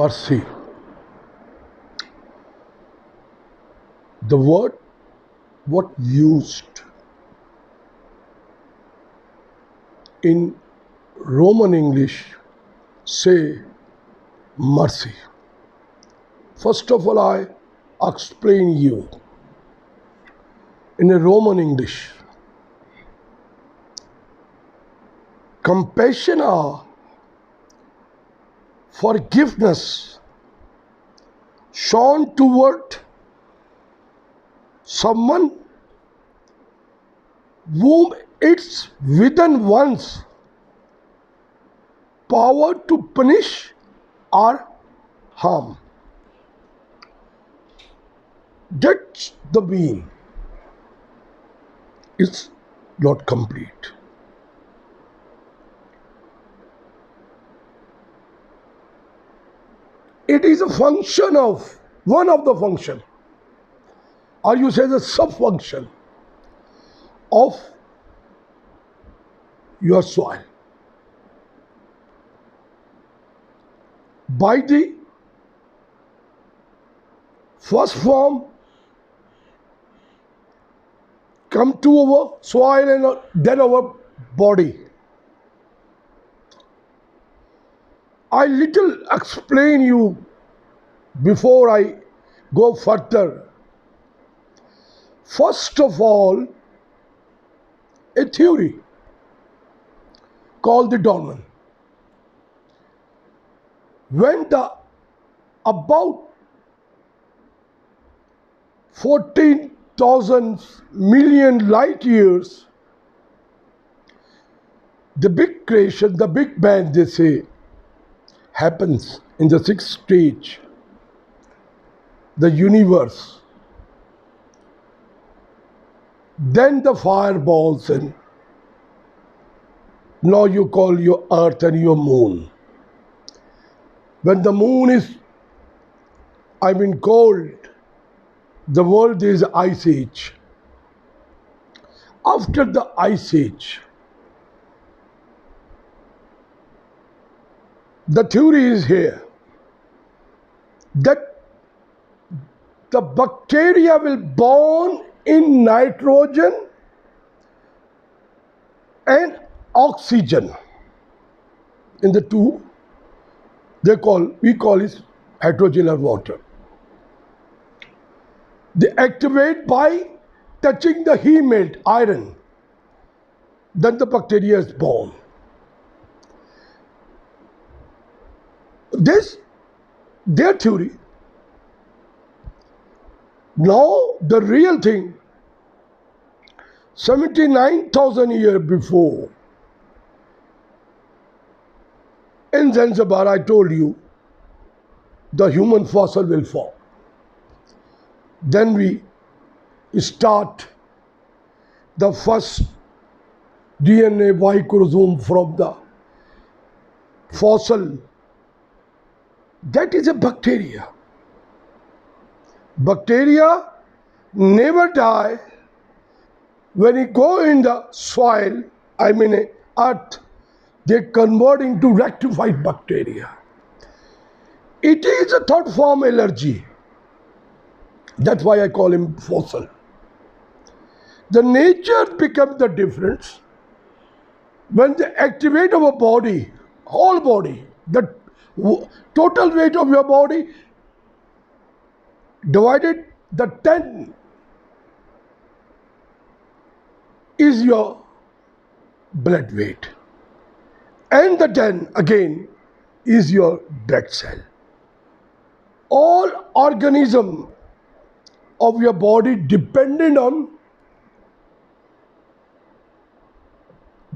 mercy. The word what used in Roman English say mercy. First of all, I explain you in a Roman English. Compassion or forgiveness shown toward someone whom it's within one's power to punish or harm. That's the being. It's not complete. It is a function of one of the function, or you say the sub-function of your soil. By the first form come to our soil and then our body. I little explain you before I go further. First of all, a theory called the Dolman. When the about 14,000 million light years, the big creation, the Big Bang, they say, happens in the sixth stage, the universe. Then the fireballs, and now you call your earth and your moon. When the moon is, cold, the world is ice age. After the ice age, the theory is here that the bacteria will born in nitrogen and oxygen. In the two, we call it hydrogen water. They activate by touching the he melt iron. Then the bacteria is born. This, their theory. Now the real thing, 79,000 years before, in Zanzibar, I told you, the human fossil will form. Then we start the first DNA Y chromosome from the fossil. That is a bacteria. Bacteria never die. When you go in the soil, earth, they convert into rectified bacteria. It is a third form allergy. That's why I call him fossil. The nature becomes the difference when they activate our body, whole body, the total weight of your body divided the 10 is your blood weight, and the 10 again is your blood cell. All organism of your body dependent on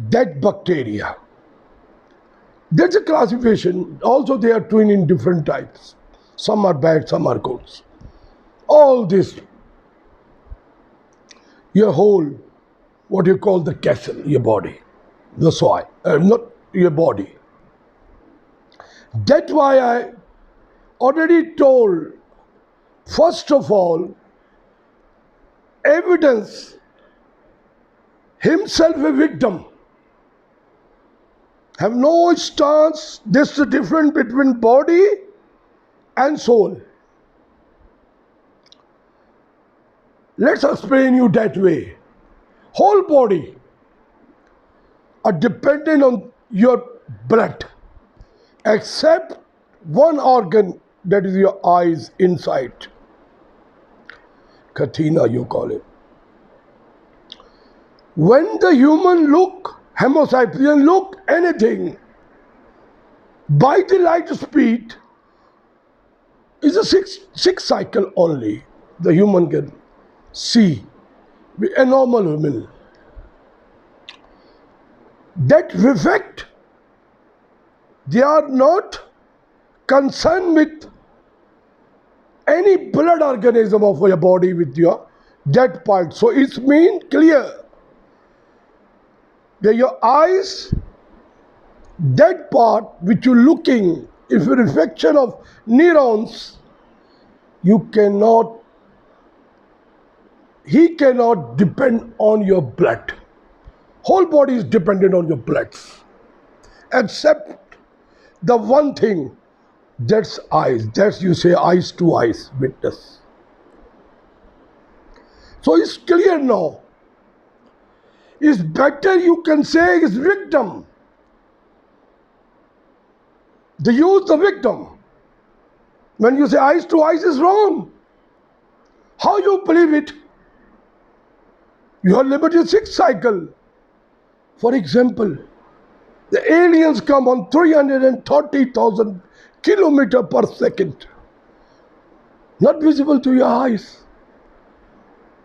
that bacteria. That's a classification. Also they are twin in different types. Some are bad, some are good. All this, your whole, what you call the castle, your body, the soil, not your body. That's why I already told, first of all, evidence himself a victim. Have no stance. This is the difference between body and soul. Let's explain you that way. Whole body are dependent on your blood, except one organ, that is your eyes inside. Katina, you call it. When the human look, Homo sapien look anything by the light speed, is a six cycle only. The human can see a normal human. That reflect, they are not concerned with any blood organism of your body with your dead part. So it's mean clear that your eyes, that part which you're looking, is a reflection of neurons. You cannot, he cannot depend on your blood. Whole body is dependent on your blood, except the one thing, that's eyes. That's you say eyes to eyes witness. So it's clear now. It's better you can say is victim. They use the victim. When you say eyes to eyes is wrong. How you believe it? You are limited sixth cycle. For example, the aliens come on 330,000 kilometers per second. Not visible to your eyes.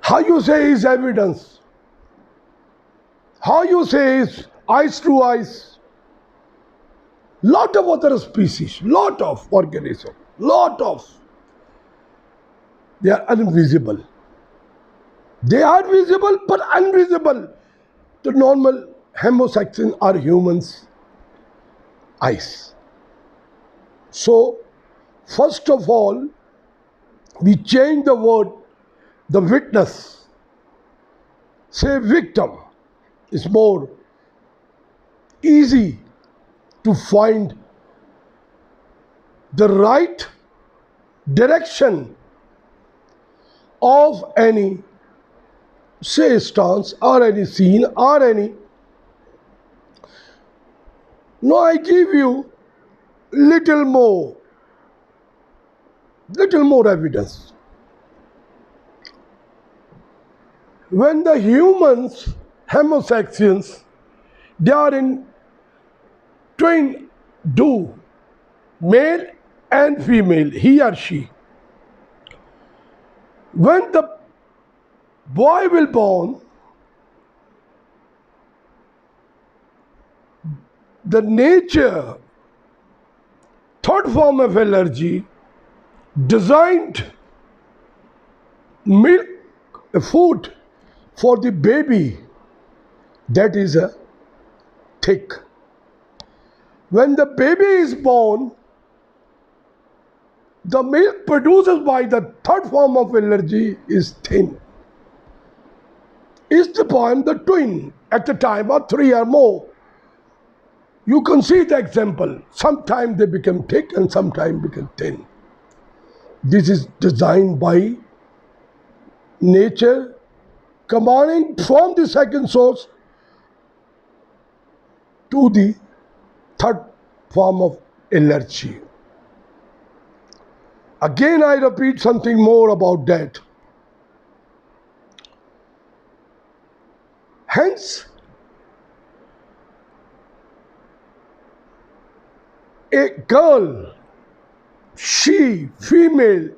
How you say is evidence? How you say is eyes to eyes? Lot of other species, lot of organisms, lot of. They are invisible. They are visible but invisible to normal Homo sapien or humans' eyes. So, first of all, we change the word, the witness. Say victim is more easy to find the right direction of any, say, stance or any scene or any. Now I give you little more evidence. When the humans, Homo sapiens, they are in twin, do, male and female, he or she. When the boy will born, the nature, third form of allergy, designed milk, food for the baby, that is a thick. When the baby is born, the milk produced by the third form of allergy is thin. Is the poem the twin at the time of 3 or more? You can see the example. Sometimes they become thick and sometimes become thin. This is designed by nature, combining from the second source to the third form of allergy. Again, I repeat something more about that. Hence, a girl, she, female,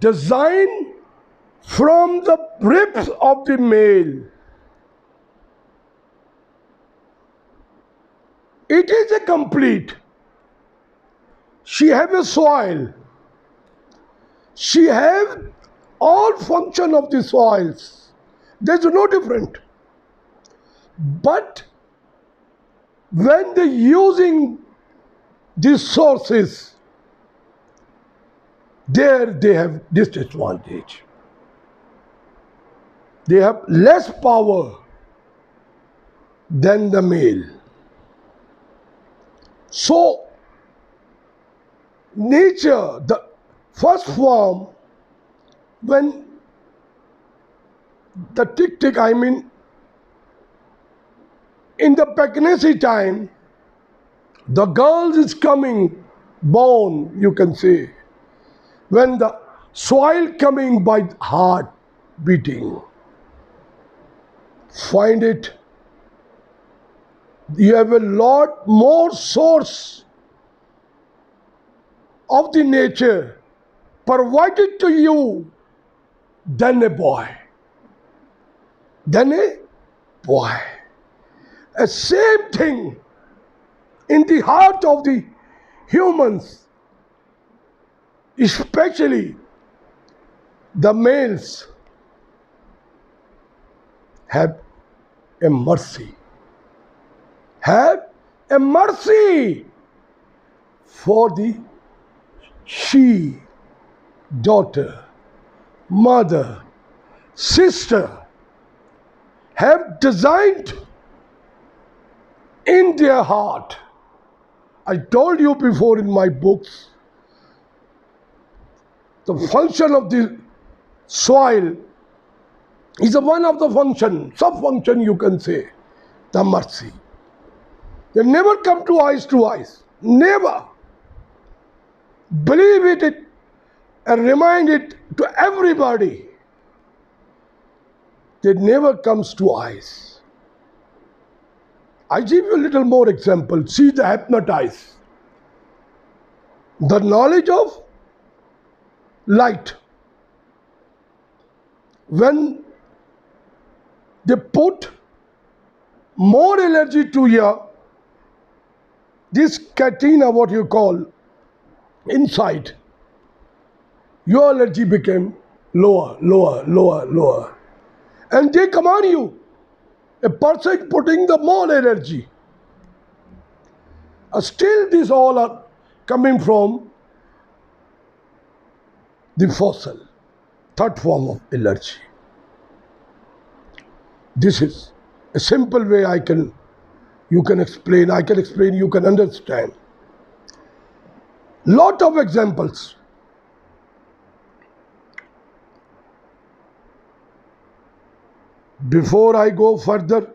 designed from the ribs of the male. It is a complete. She have a soil. She have all function of the soils. There's no different. But when they using these sources, there they have disadvantage. They have less power than the male. So, nature, the first form, when the tick tick, I mean, in the pregnancy time, the girl is coming, born, you can say, when the soil coming by heart beating, find it, you have a lot more source of the nature provided to you than a boy. Than a boy. A same thing in the heart of the humans, especially the males, have a mercy. Have a mercy for the she, daughter, mother, sister, have designed in their heart. I told you before in my books, the function of the soil is one of the function, sub-function you can say, the mercy. They never come to eyes, never. Believe it and remind it to everybody. They never comes to eyes. I give you a little more example. See the hypnotize. The knowledge of light. When they put more energy to your this catena, what you call, inside, your energy became lower. And they command you, a person putting the more energy. Still these all are coming from the fossil, third form of energy. This is a simple way you can explain, you can understand. Lot of examples. Before I go further,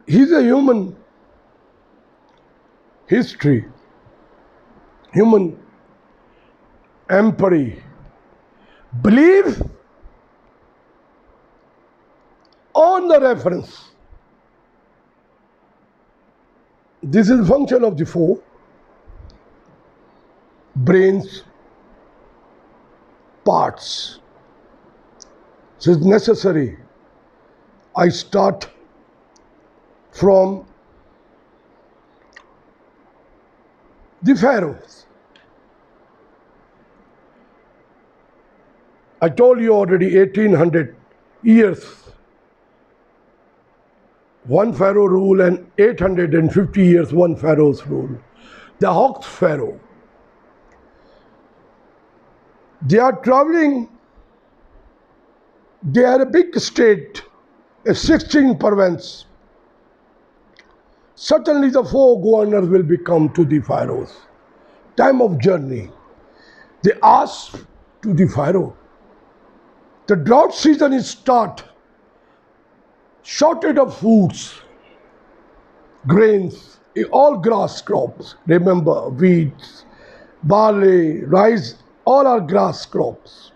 he's a human history, human empathy, believe on the reference. This is function of the four brains parts. This is necessary. I start from the pharaohs. I told you already 1800 years. One pharaoh rule and 850 years one pharaoh's rule. The Hawks pharaoh. They are traveling. They are a big state, a 16 province. Certainly the four governors will become to the pharaohs. Time of journey. They ask to the pharaoh. The drought season is start. Shortage of foods, grains, all grass crops. Remember, wheat, barley, rice, all are grass crops.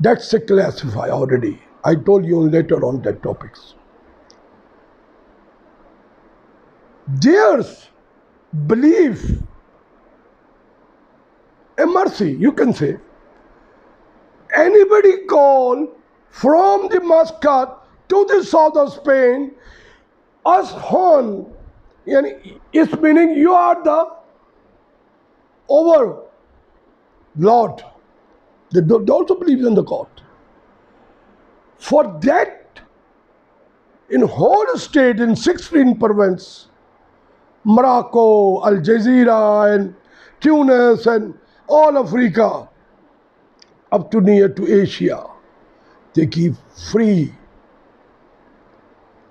That's a classify already. I told you later on that topics. Theirs belief, a mercy, you can say. Anybody call from the Muscat to the south of Spain, as horn, it's meaning you are the over Lord. They also believe in the God. For that, in whole state, in 16 province, Morocco, Al Jazeera, and Tunis, and all Africa, up to near to Asia, they give free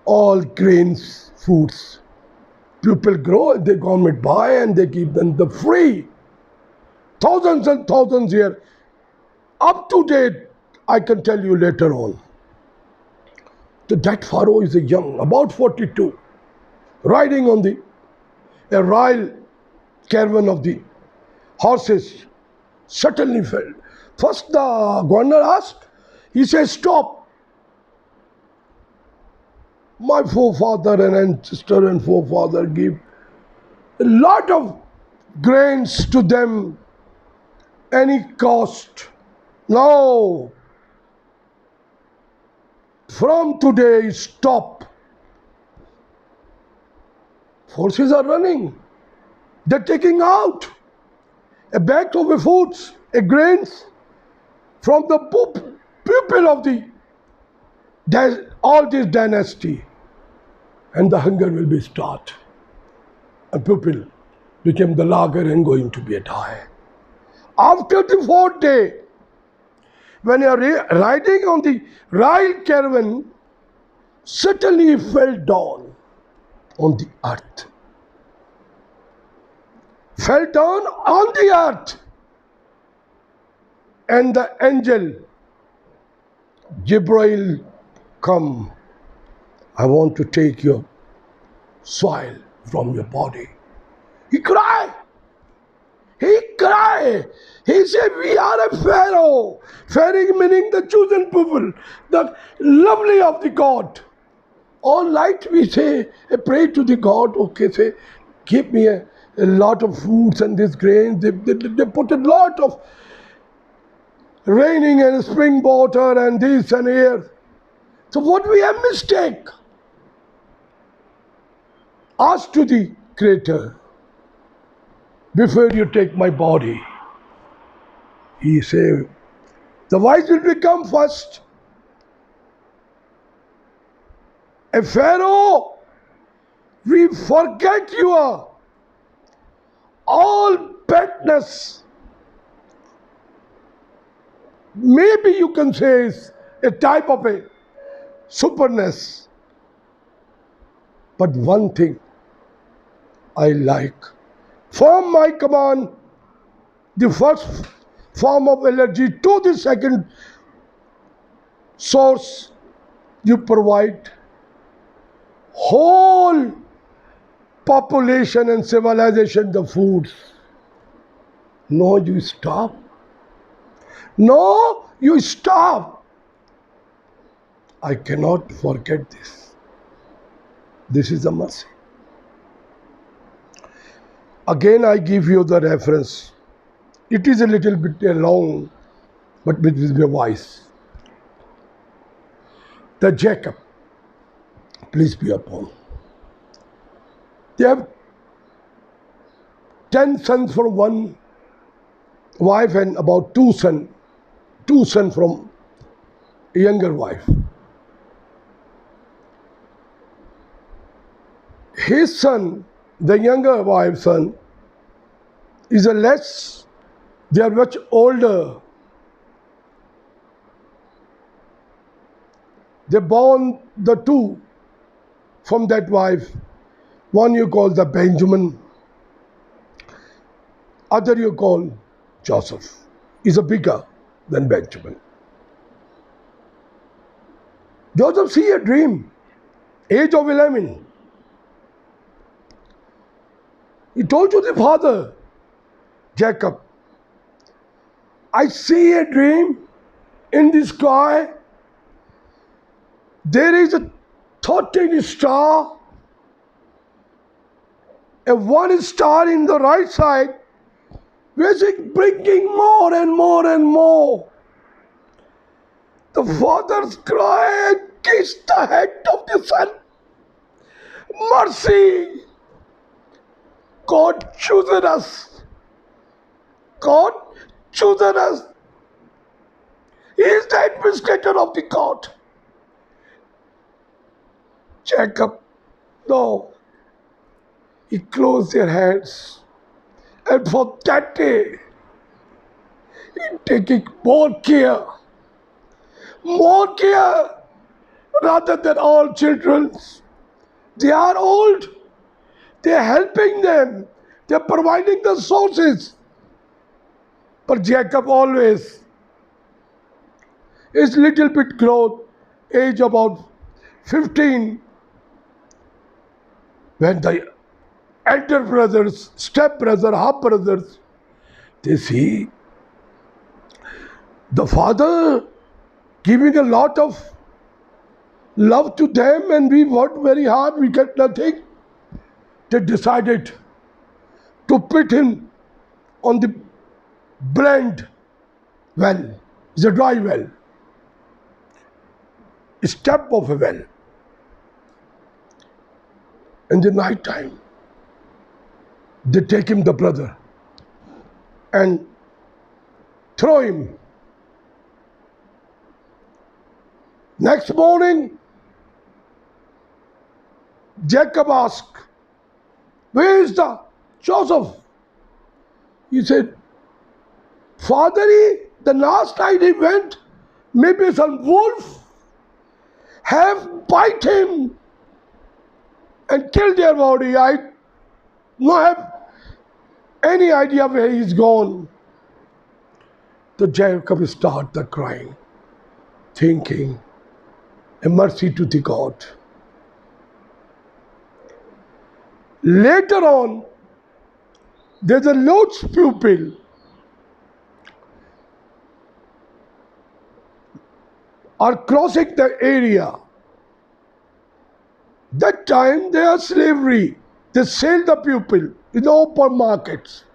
all grains, foods. People grow and the government buy and they give them the free. Thousands and thousands here. Up to date, I can tell you later on. That Pharaoh is a young, about 42, riding on a royal caravan of the horses, suddenly fell. First the governor asked, he says, stop. My forefather and ancestor and forefather give a lot of grains to them, any cost. No. From today, stop. Forces are running. They're taking out a bag of foods, a grains from the people of all this dynasty. And the hunger will be start. And people became the lager and going to be die. After the fourth day, when you are riding on the royal caravan, suddenly he fell down on the earth. Fell down on the earth. And the angel, Jibreel, come. I want to take your soil from your body. He cried. He cried. He said, we are a Pharaoh. Pharaoh meaning the chosen people, the lovely of the God. All night we say, pray to the God, okay, say, give me a lot of fruits and this grain. They put a lot of raining and spring water and this and here. So what we have mistake? Ask to the Creator, before you take my body. He said, the wise will become first. A Pharaoh, we forget your all badness. Maybe you can say it's a type of a superness. But one thing I like, from my command, the first form of allergy to the second source, you provide whole population and civilization the foods. No, you stop. No, you stop. I cannot forget this. This is a mercy. Again, I give you the reference. It is a little bit long, but with the voice. The Jacob, please be upon. They have 10 sons from one wife and about two sons from a younger wife. His son, the younger wife's son, is they are much older. They born the two from that wife. One you call the Benjamin, other you call Joseph. Is a bigger than Benjamin. Joseph see a dream, age of 11. He told to the father, Jacob, I see a dream in the sky. There is a 13 star, and one star in the right side, which is bringing more and more and more. The father's cry and kissed the head of the son. Mercy! God chosen us. God chosen us. He is the administrator of the God. Jacob, no. He closed their hands. And from that day, he taking more care rather than all children. They are old. They're helping them. They're providing the sources. But Jacob always is little bit growth, age about 15, when the elder brothers, step brother, half brothers, they see the father giving a lot of love to them and we worked very hard, we get nothing. They decided to put him on the blend well. It's a dry well, a step of a well. In the night time, they take him, the brother, and throw him. Next morning, Jacob asked, "Where is the Joseph?" He said, "Father, the last night he went, maybe some wolf have bite him and killed their body. I don't have any idea where he's gone." So Jacob started crying, thinking, a mercy to the God. Later on, there's a Lord's pupil are crossing the area. That time they are slavery. They sell the pupil in the open markets.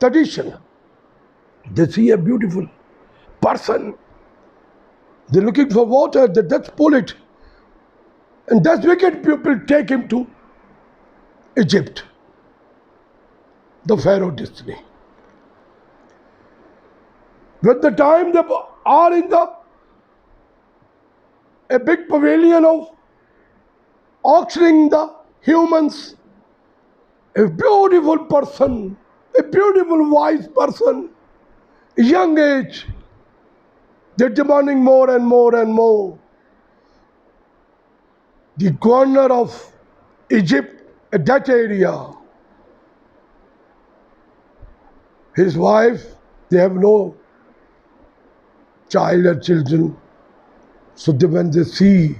Tradition. They see a beautiful person. They're looking for water. They just pull it. And that wicked pupil take him to Egypt. The Pharaoh destiny. When the time they are in a big pavilion of auctioning the humans, a beautiful person, a beautiful wise person, young age, they're demanding more and more and more. The governor of Egypt at that area, his wife, they have no child or children. So when they see,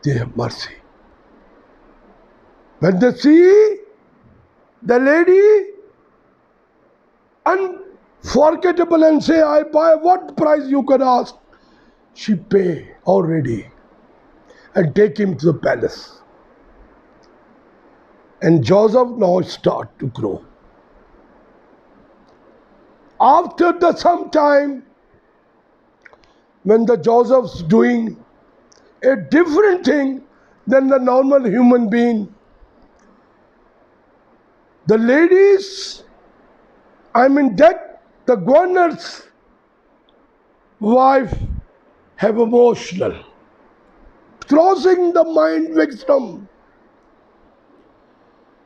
they have mercy. When they see the lady unforgettable and say, "I buy what price you can ask," she pay already and take him to the palace. And Joseph now start to grow. After some time, when the Joseph's doing a different thing than the normal human being, the ladies, the governor's wife have emotional, crossing the mind wisdom,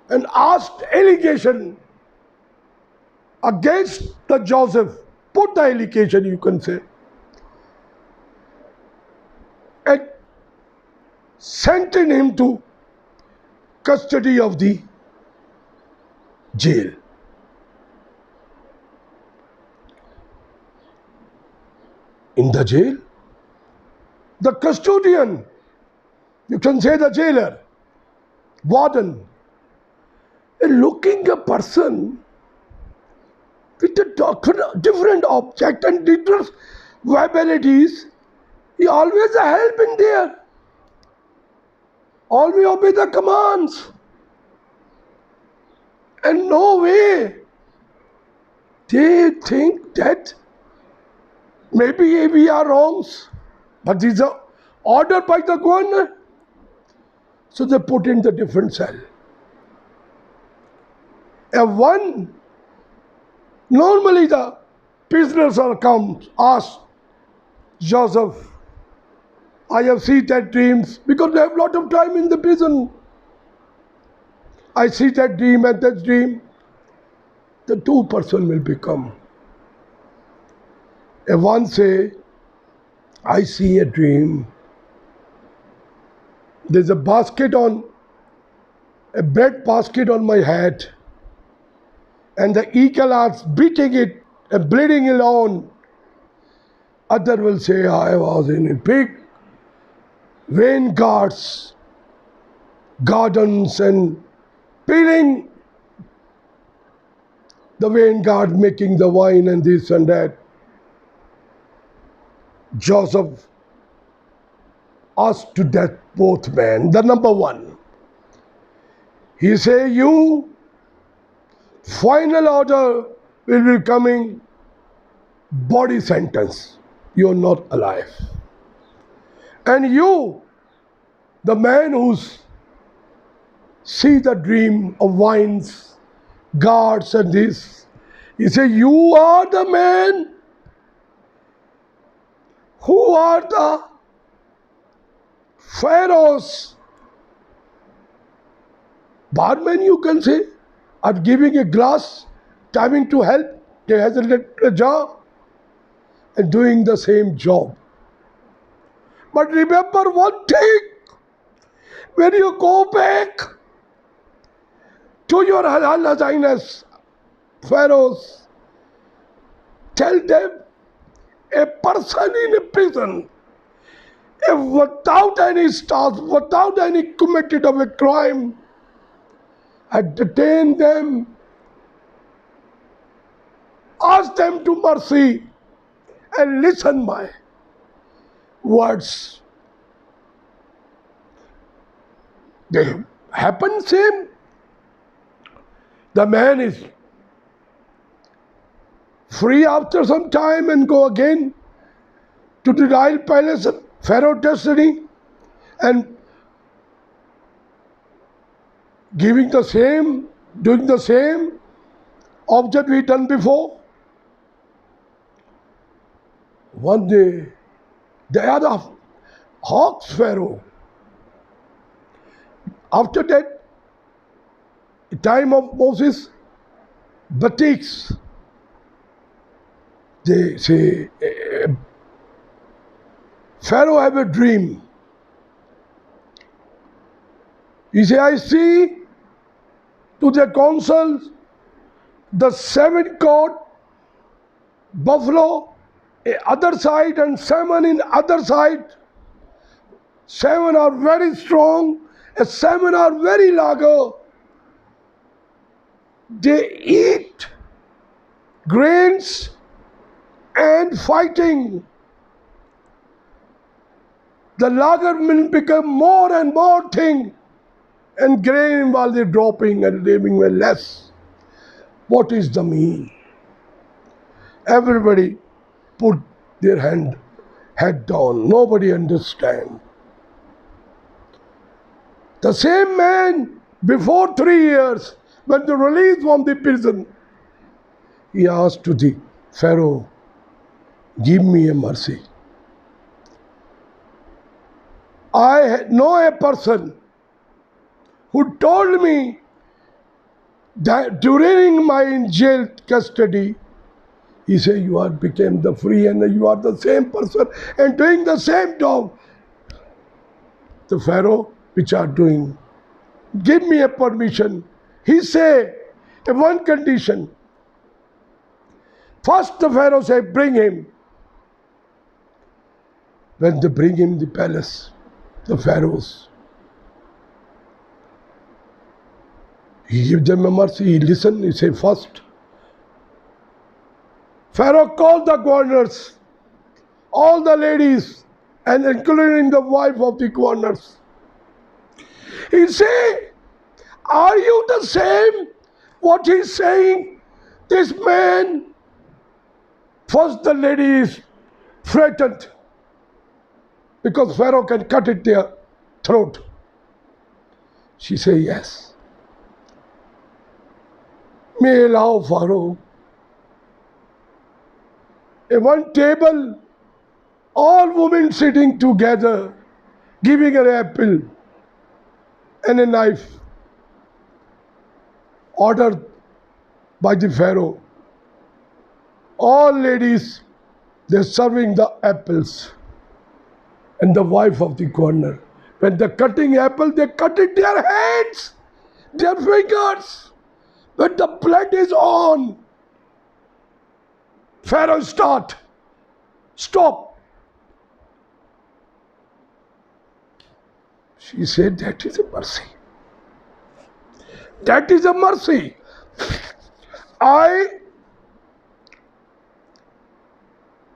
and asked allegation against the Joseph. Put the allegation, you can say, and sentenced him to custody of the jail. In the jail, the custodian, you can say the jailer, warden, looking a person with a different object and different abilities, he always helping there. Always obey the commands. And no way they think that maybe we are wrongs, but these are ordered by the governor. So they put in the different cell. And one, normally the prisoners are come, ask Joseph, "I have seen that dreams," because they have a lot of time in the prison. "I see that dream and that dream." The two person will become. And one say, "I see a dream. There's a basket on a bread basket on my head, and the eagle are beating it and bleeding alone. Other will say, I was in a big rain gardens and peeling the vanguard, making the wine and this and that. Joseph asked to death both men. The number one, he say, you, final order will be coming, body sentence. You're not alive. And you, the man who's see the dream of wines, guards and this, he say, you are the man who are the Pharaoh's barman, you can say, are giving a glass, timing to help. He has a little jar and doing the same job. But remember one thing, when you go back to your Highness Pharaohs, tell them a person in a prison, if without any stars, without any committed of a crime, I detain them, ask them to mercy, and listen my words. They happen same. The man is free after some time and go again to the royal palace, Pharaoh destiny, and giving the same, doing the same object we done before. One day, they are the hawks Pharaoh. After that, the time of Moses, batiks, they say, Pharaoh have a dream. He say, I see to the council the 7 coat buffalo other side and 7 in other side. 7 are very strong and 7 are very lager. They eat grains and fighting. The lager will become more and more thing, and grain while they're dropping and leaving well less. What is the mean? Everybody put their head down. Nobody understand. The same man before 3 years, when they released from the prison, he asked to the Pharaoh, give me a mercy. I know a person who told me that during my jail custody, he said, you are became the free and you are the same person and doing the same job. The Pharaoh, which are doing, give me a permission. He say, one condition. First the Pharaoh said, bring him. When they bring him the palace, the Pharaohs, he gives them a mercy. He listen. He say, first, Pharaoh called the governors, all the ladies, and including the wife of the governors. He say, are you the same? What he's saying? This man, first the lady is frightened because Pharaoh can cut it their throat. She say, yes. May allow Pharaoh. At one table, all women sitting together, giving an apple and a knife, ordered by the Pharaoh. All ladies, they're serving the apples. And the wife of the governor, when they're cutting apple, they cut it their hands. their fingers. When the blood is on, Pharaoh stop. She said, that is a mercy. That is a mercy. I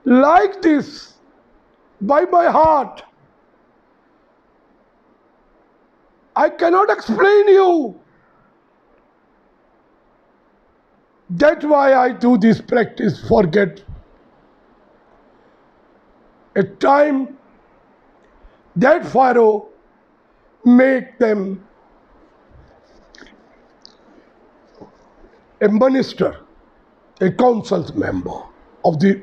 like this by my heart. I cannot explain you. That's why I do this practice. Forget a time that Pharaoh make them a minister, a council member of the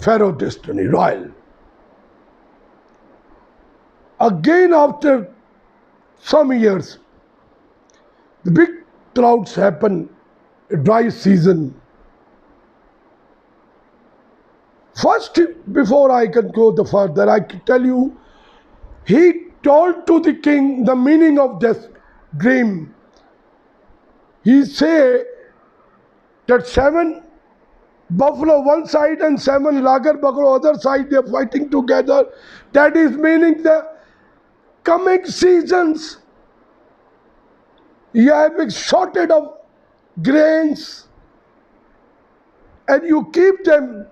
Pharaoh destiny, royal. Again, after some years, the big droughts happen, a dry season. First, before I can go the further, I can tell you, he told to the king the meaning of this dream. He say that 7 buffalo one side and 7 lager buffalo other side, they are fighting together. That is meaning the coming seasons, you have a shortage of grains and you keep them,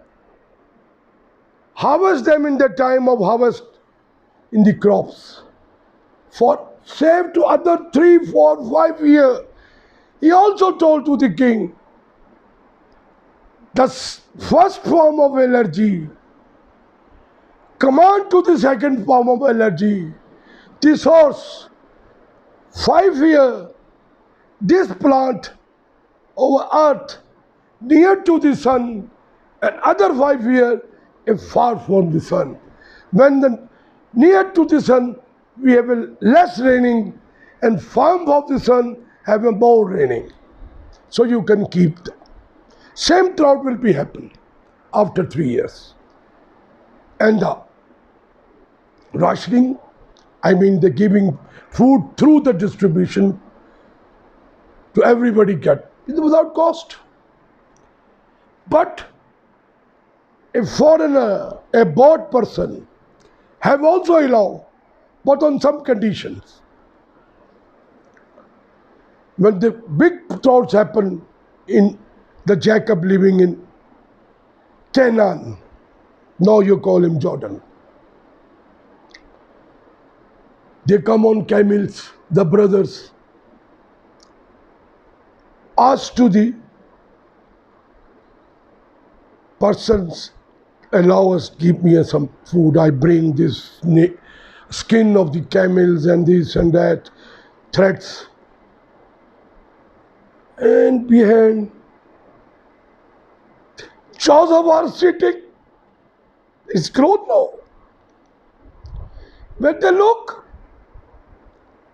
harvest them in the time of harvest in the crops for save to other 3, 4, 5 years. He also told to the king, the first form of allergy, command to the second form of allergy. This horse, 5 years, this plant over earth, near to the sun, and other 5 years, far from the sun. When the near to the sun, we have a less raining, and far from the sun, have a more raining. So you can keep them. Same drought will be happen after 3 years. And the rationing, I mean the giving food through the distribution to everybody get without cost. But a foreigner, a boat person, have also allowed, but on some conditions. When the big droughts happen in the Jacob living in Canaan, now you call him Jordan. They come on camels, the brothers, ask to the persons, allow us, give me some food, I bring this skin of the camels and this and that, threats. And behind, Joseph are sitting, it's grown now. When they look,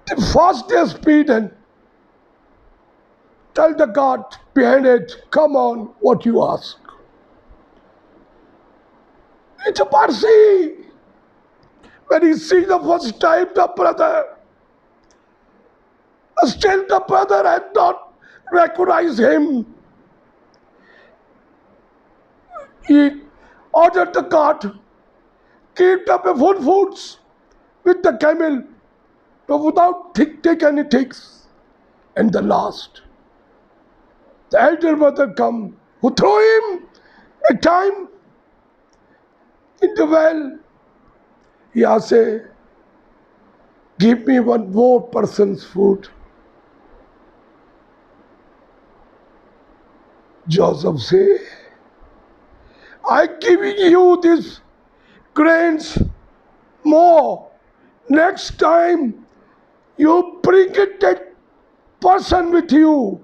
they fast their speed and tell the guard behind it, come on, what you ask. It's a mercy. When he sees the first time the brother, still the brother had not recognized him. He ordered the cart, kept up a full foods with the camel, but without take any takes. And the last, the elder brother come, who threw him a time in the well. He asked, give me one more person's food. Joseph say, I giving you this grains more. Next time you bring it that person with you.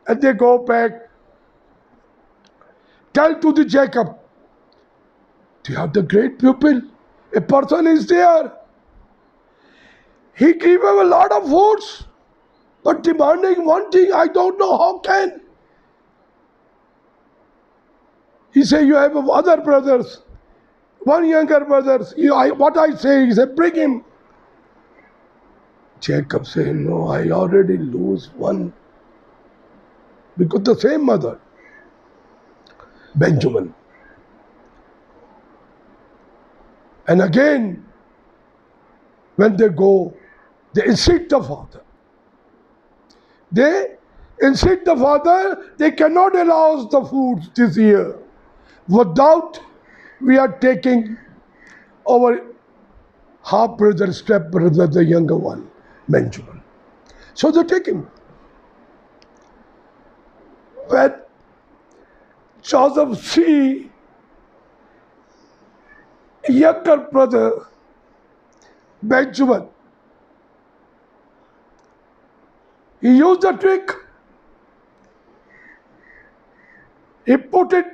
And they go back. Tell to the Jacob, do you have the great pupil? A person is there. He gave him a lot of foods, but demanding one thing, I don't know how can. He said, you have other brothers, one younger brother. What I say, he said, bring him. Jacob said, no, I already lose one. Because the same mother, Benjamin. And again, when they go, they insist the father. They insist the father, they cannot allow the food this year without we are taking our half brother, step brother, the younger one, Benjamin. So they take him. When Joseph see younger brother, Benjamin, he used a trick. He put it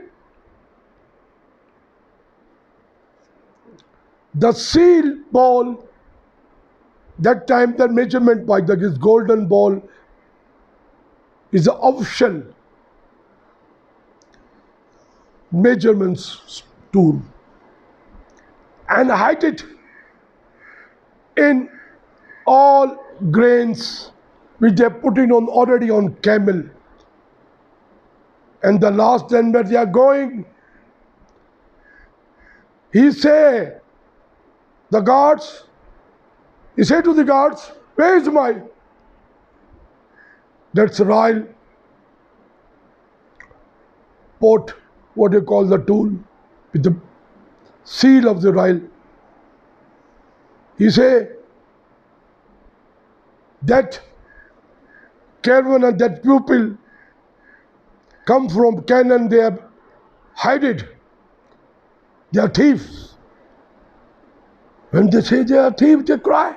the seal ball. That time the measurement by this golden ball is the official measurements tool, and hide it in all grains which they are putting on already on camel. And the last then where they are going, he said to the guards, where is my, that's royal pot, what you call the tool, with the seal of the royal. He said, that caravan and that pupil come from Canaan, they have hide it. They are thieves. When they say they are thieves, they cry.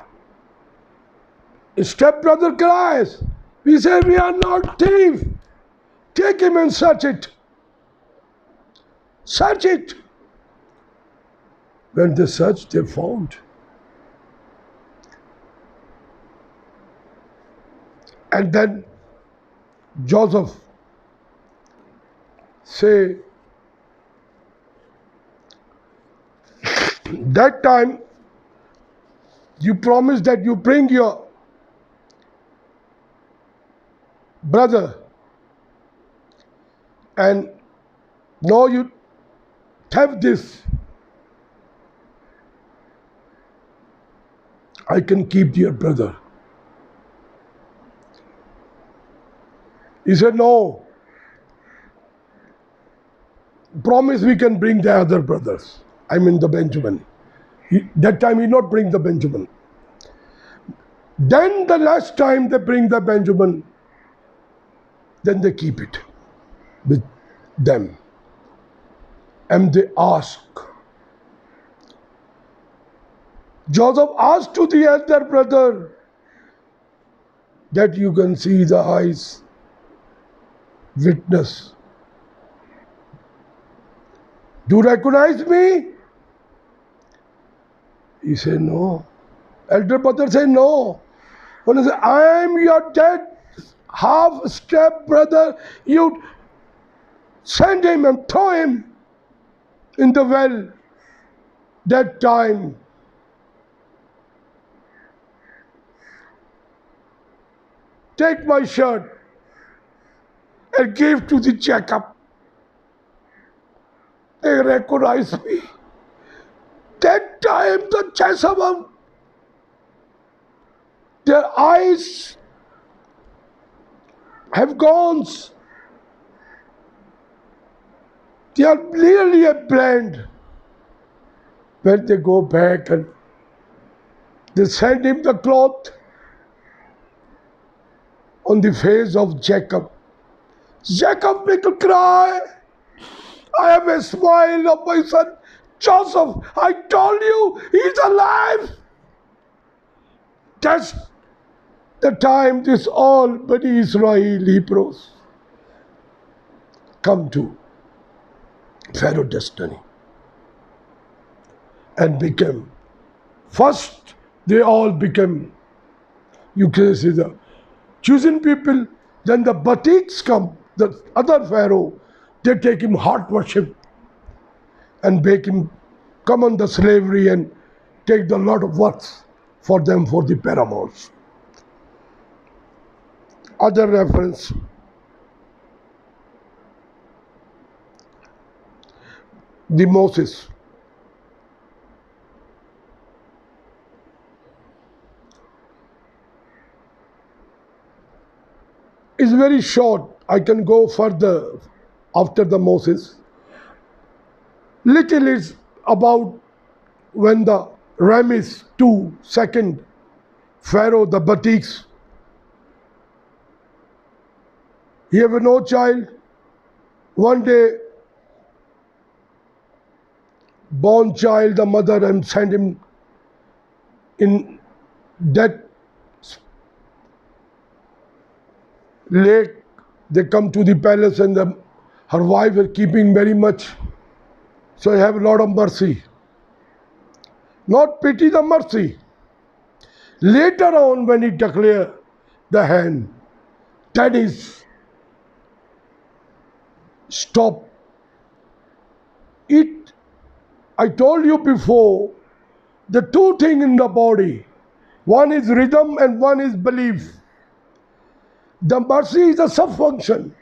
His stepbrother cries. We say, we are not thieves. Take him and search it. Search it. When they searched, they found. And then Joseph say, that time you promised that you bring your brother, and now you have this. I can keep your brother. He said, no. Promise we can bring the other brothers. I mean the Benjamin. That time he not bring the Benjamin. Then the last time they bring the Benjamin, then they keep it with them. And they ask. Joseph asked to the elder brother that you can see the eyes, witness. Do you recognize me? He said, no. Elder brother said, no. When he said, I am your dead half-step brother, you send him and throw him in the well. That time, take my shirt and give to the Jacob. They recognize me. That time the Chesapeake, their eyes have gone. They are nearly a blend. When they go back and they send him the cloth on the face of Jacob. Jacob make a cry. I have a smile of my son Joseph. I told you he's alive. That's the time this all Bani Israel Hebrews come to Pharaoh destiny and became. First they all became, you can say, the chosen people. Then the Batiks come, the other Pharaoh. They take him heart worship and make him come on the slavery and take the lot of works for them for the paramours. Other reference, the Moses. Is very short. I can go further after the Moses. Little is about when the Ramses II, second Pharaoh, the Batiks, he have no child. One day, born child, the mother and send him in that lake. They come to the palace and her wife is keeping very much. So I have a lot of mercy. Not pity, the mercy. Later on, when he declare the hand, that is stop. It, I told you before, the two things in the body, one is rhythm and one is belief. The mercy is a sub-function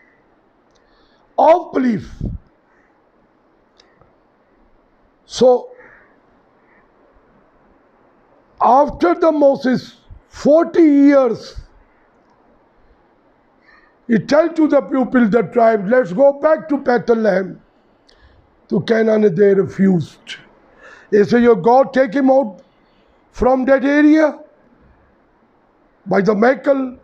of belief. So, after the Moses, 40 years, he tell to the people, the tribe, let's go back to Bethlehem. To Canaan, they refused. They say, your God take him out from that area by the Michael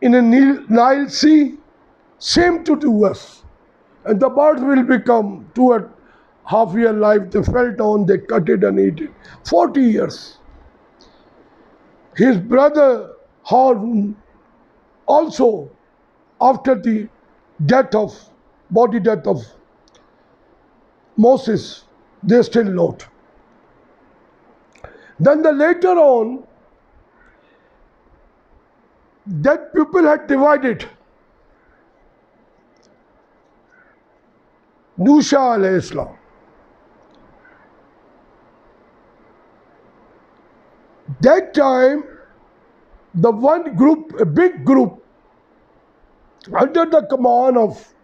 in a Nile Sea. Same to do us. And the birds will become 2.5 year life. They fell down, they cut it and eat it. 40 years. His brother Harun also, after the body death of Moses, they still not. Then later on, that people had divided. Musa alayhi salam. That time, the one group, a big group, under the command of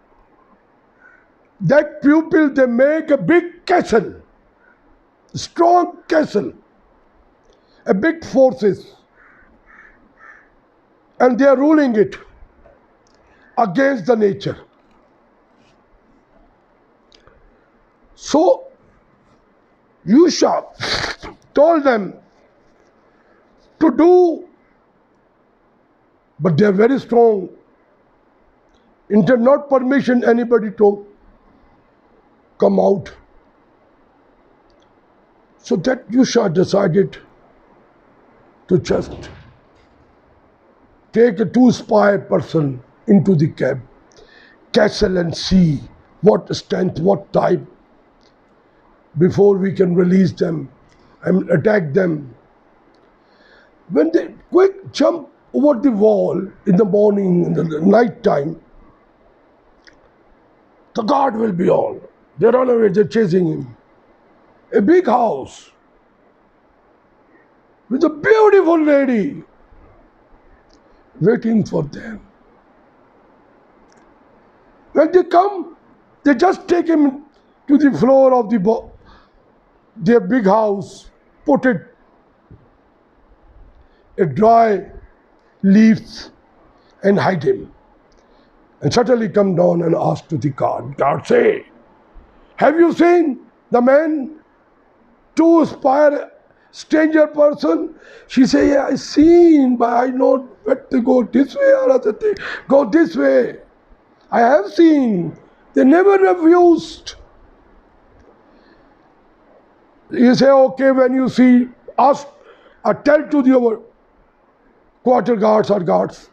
that pupil, they make a big castle, strong castle, a big forces, and they are ruling it against the nature. So, Yusha told them to do, but they are very strong. Not permission anybody to come out. So that Yusha decided to just take a 2 spy person into the castle and see what strength, what type, before we can release them and attack them. When they quick jump over the wall in the morning, in the night time, the guard will be on. They run away, they're chasing him. A big house with a beautiful lady waiting for them. When they come, they just take him to the floor of their big house, put it a dry leaves and hide him. And suddenly come down and ask to the guard. Guard say, have you seen the man to spy stranger person? She say, yeah, I seen, but I know where to go this way or other thing. Go this way. I have seen. They never refused. You say, okay, when you see, ask or tell to the quarter guards or guards.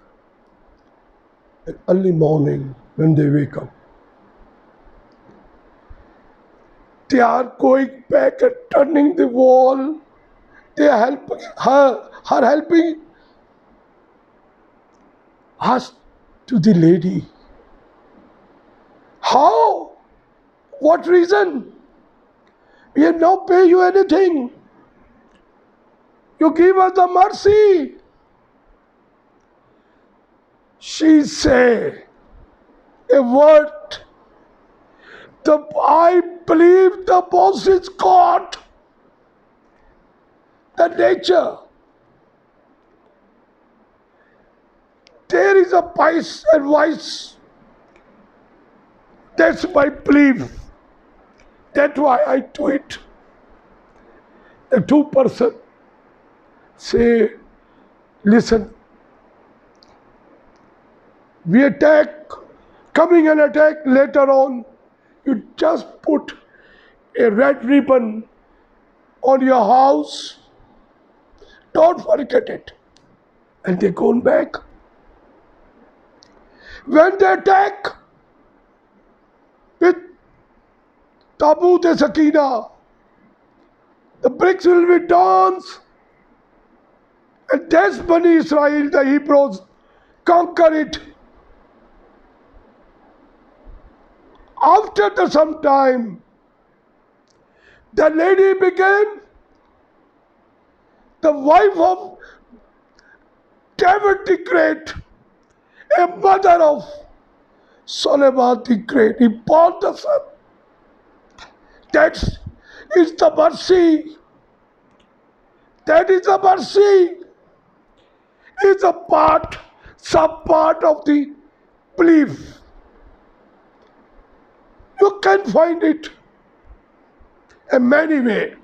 And early morning, when they wake up, they are going back and turning the wall. They are helping her helping us to the lady. How? What reason? We have not paid you anything. You give us the mercy. She say a word. I believe the boss is God, the nature. There is a vice and vice. That's my belief. That's why I do it. The two-person say, listen, we attack, coming an attack later on, you just put a red ribbon on your house, don't forget it. And they go back. When they attack with Tabut e Sakina, the bricks will be dance. And that's Bani Israel, the Hebrews, conquer it. After some time, the lady became the wife of David the Great, a mother of Solomon the Great. He bought the son. That is the mercy. That is the mercy. It's a part, some part of the belief. You can find it in many ways.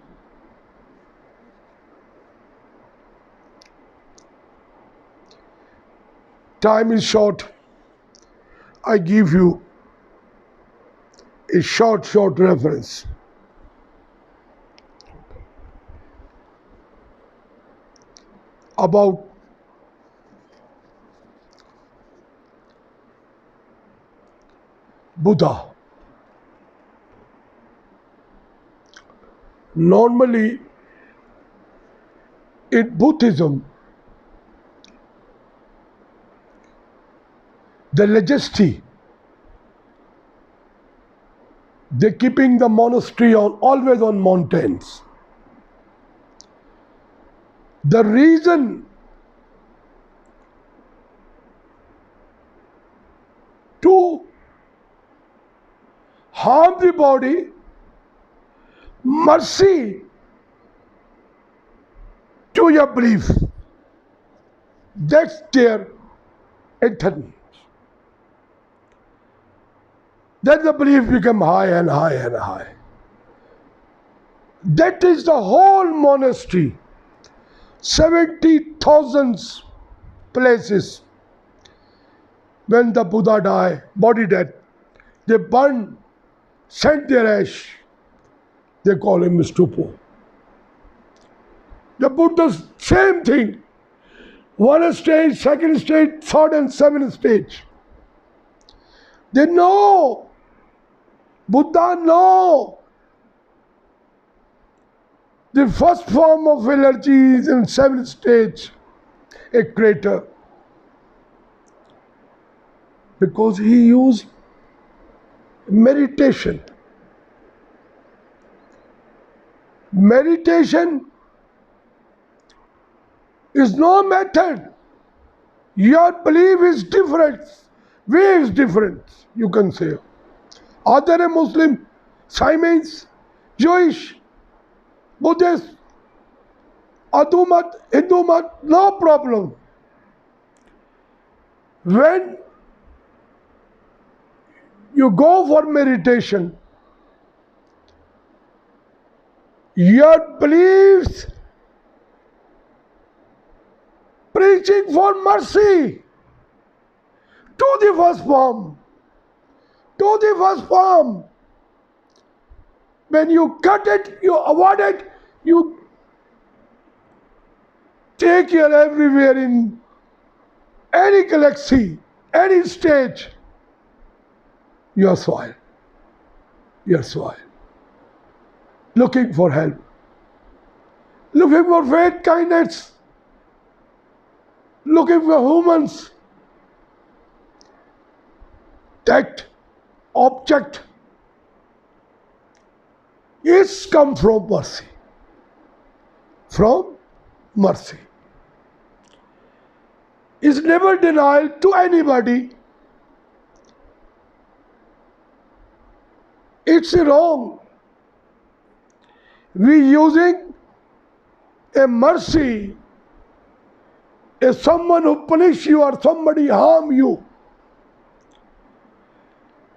Time is short. I give you a short reference. About Buddha. Normally, in Buddhism, the legacy, they're keeping the monastery on always on mountains. The reason to harm the body, mercy to your belief. That's their intent. Then the belief become high and high and high. That is the whole monastery. 70,000 places. When the Buddha died, body death, they burn, send their ash. They call him stupa. The Buddha's same thing. One stage, second stage, third and seventh stage. They know. Buddha know. The first form of allergy is in seventh stage, a crater. Because he used meditation. Meditation is no method. Your belief is different. Way is different, you can say. Other a Muslim, Siamese, Jewish, Buddhist, Adumat, Hindumat, no problem. When you go for meditation, your beliefs preaching for mercy to the first form. To the first form. When you cut it, you avoid it, you take your everywhere in any galaxy, any stage, your soil. Your soil. Looking for help. Looking for faith, kindness. Looking for humans. That object is come from mercy. From mercy. is never denial to anybody. It's wrong. We using a mercy as someone who punish you or somebody harm you.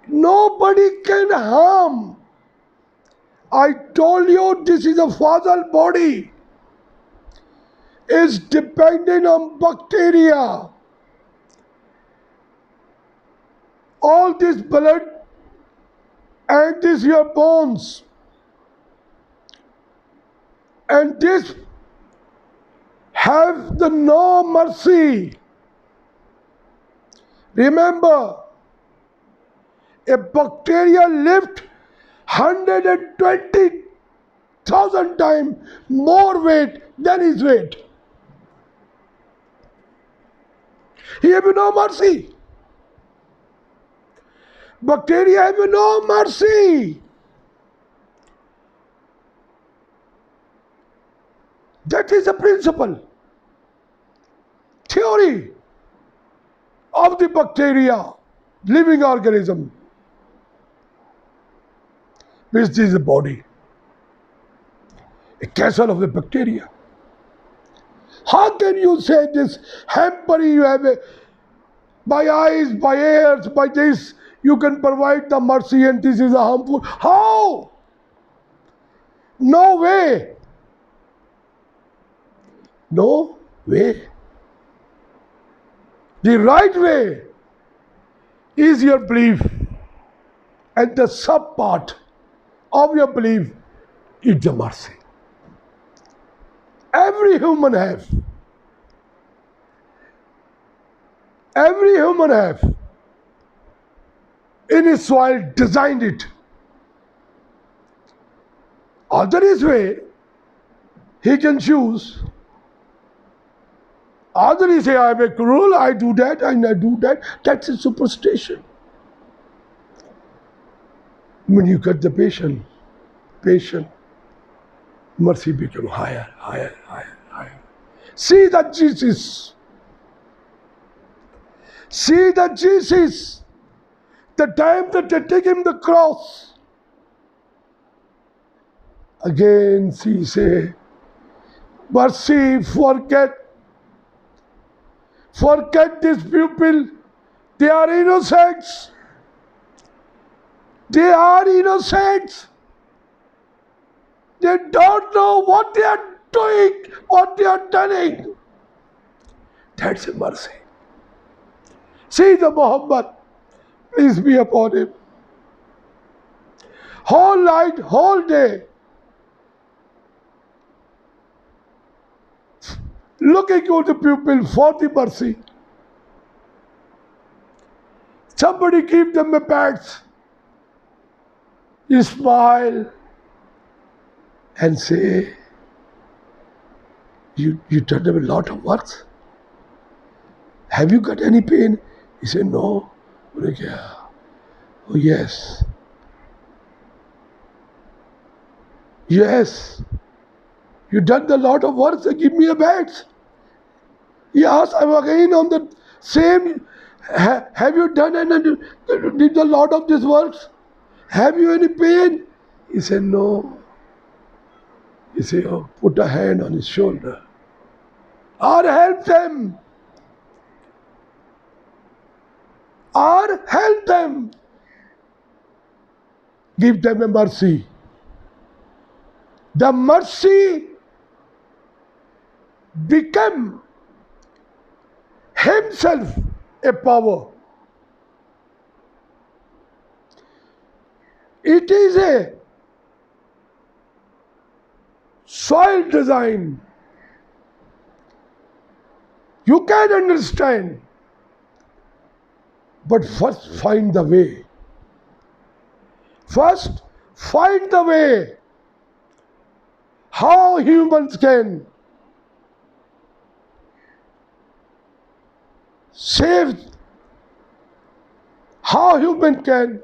Nobody can harm. I told you this is a father body. Is dependent on bacteria. All this blood and this your bones and this have the no mercy. Remember, a bacteria lift 120,000 times more weight than his weight. He have no mercy. Bacteria have no mercy. That is the principle, theory of the bacteria, living organism, which is the body, a castle of the bacteria. How can you say this hamper you have by eyes, by ears, by this you can provide the mercy and this is a harmful? How? No way. No way. The right way is your belief, and the sub part of your belief is the mercy. Every human have. Every human have in his soil designed it. Other his way, he can choose. Other he say, I am a cruel, I do that, and I do that. That's a superstition. When you cut the patient, mercy becomes higher, higher, higher, higher. See that Jesus. See that Jesus. The time that they take him the cross. Again, she say, mercy, forget these people. They are innocents. They are innocents. They don't know what they are doing, what they are doing. That's a mercy. See the Muhammad, peace be upon him. Whole night, whole day, looking at the people for the mercy. Somebody give them a pat. You smile and say, you done them a lot of work. Have you got any pain? He said, no. Oh, yes. Yes. You done a lot of work, so give me a badge. He asked, I'm again on the same, have you done and did a lot of this works? Have you any pain? He said, no. He said, oh, put a hand on his shoulder. Or help them. Or help them. Give them a mercy. The mercy became himself a power. It is a soil design. You can understand, but first find the way. First find the way. How humans can save, how human can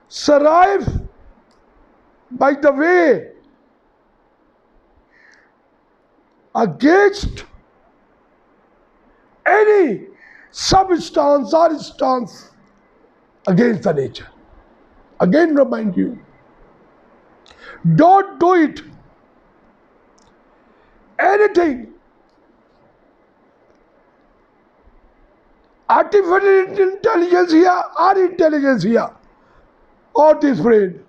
survive by the way against any substance or stance against the nature. Again remind you, don't do it. Anything artificial intelligence here or intelligence here or this brain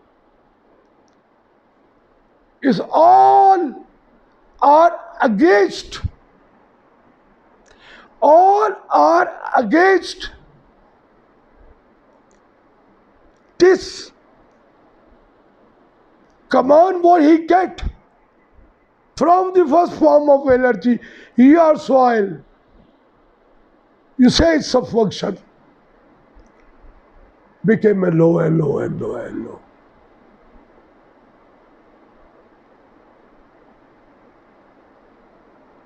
is all are against, all are against this command what he get from the first form of energy, your soil. You say it's a function. Became a low and low and low and low.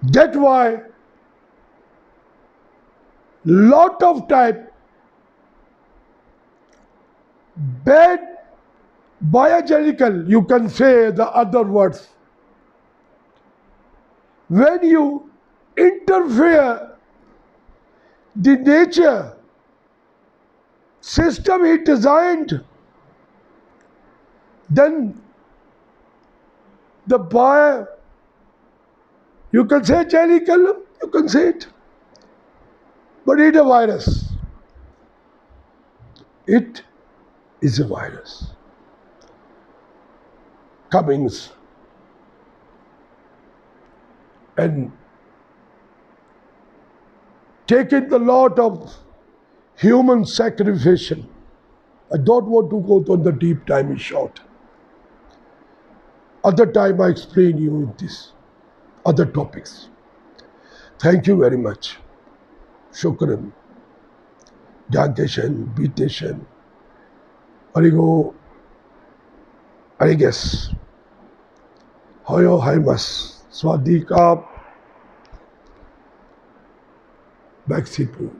That's why lot of time bad biological, you can say the other words, when you interfere the nature system he designed, then the bio, you can say jellicle, you can say it, but it's a virus. It is a virus. Comings and taking the lot of human sacrifice. I don't want to go on the deep, time is short. Other time I explain you in this other topics. Thank you very much. Shukran. Dankeschön, bitteschön. Arigo, ariges. Hoyo haimas. Swadikap. Mexico.